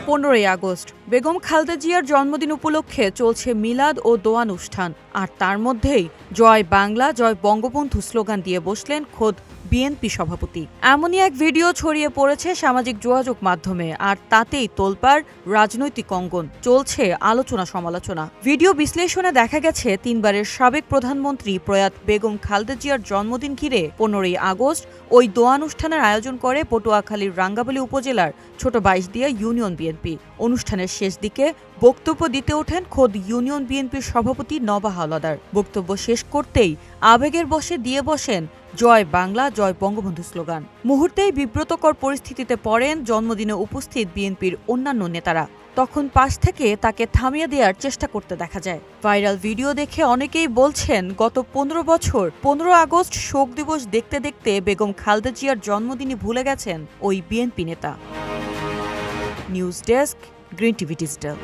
15ই August Begum Khaleda জিয়ার জন্মদিন উপলক্ষে চলছে মিলাদ ও দোয়া অনুষ্ঠান, আর তার মধ্যেই জয় বাংলা জয় বঙ্গবন্ধু স্লোগান দিয়ে বসলেন খোদ বিএনপি সভাপতি। এমনই এক ভিডিও ছড়িয়ে পড়েছে সামাজিক যোগাযোগ মাধ্যমে, আর তাতেই তোলপাড় রাজনৈতিক অঙ্গন, চলছে আলোচনা সমালোচনা। ভিডিও বিশ্লেষণে দেখা গেছে তিনবারের সাবেক প্রধানমন্ত্রী প্রয়াত বেগম খালেদা জিয়ার জন্মদিন ঘিরে 15ই আগস্ট ওই দোয়া অনুষ্ঠানের আয়োজন করে পটুয়াখালীর রাঙ্গাবালী উপজেলার ছোট বাইশদিয়া ইউনিয়ন বিএনপি। অনুষ্ঠানের শেষ দিকে বক্তব্য দিতে ওঠেন খোদ ইউনিয়ন বিএনপির সভাপতি নবা হাওলাদার। বক্তব্য শেষ করতেই আবেগের বশে দিয়ে বসেন জয় বাংলা জয় বঙ্গবন্ধু স্লোগান। মুহূর্তেই বিব্রতকর পরিস্থিতিতে পড়েন জন্মদিনে উপস্থিত বিএনপির অন্যান্য নেতারা। তখন পাশ থেকে তাকে থামিয়ে দেওয়ার চেষ্টা করতে দেখা যায়। ভাইরাল ভিডিও দেখে অনেকেই বলছেন, গত 15 বছর 15 আগস্ট শোক দিবস দেখতে দেখতে বেগম খালেদা জিয়ার জন্মদিনই ভুলে গেছেন ওই বিএনপি নেতা। News desk, green TV digital.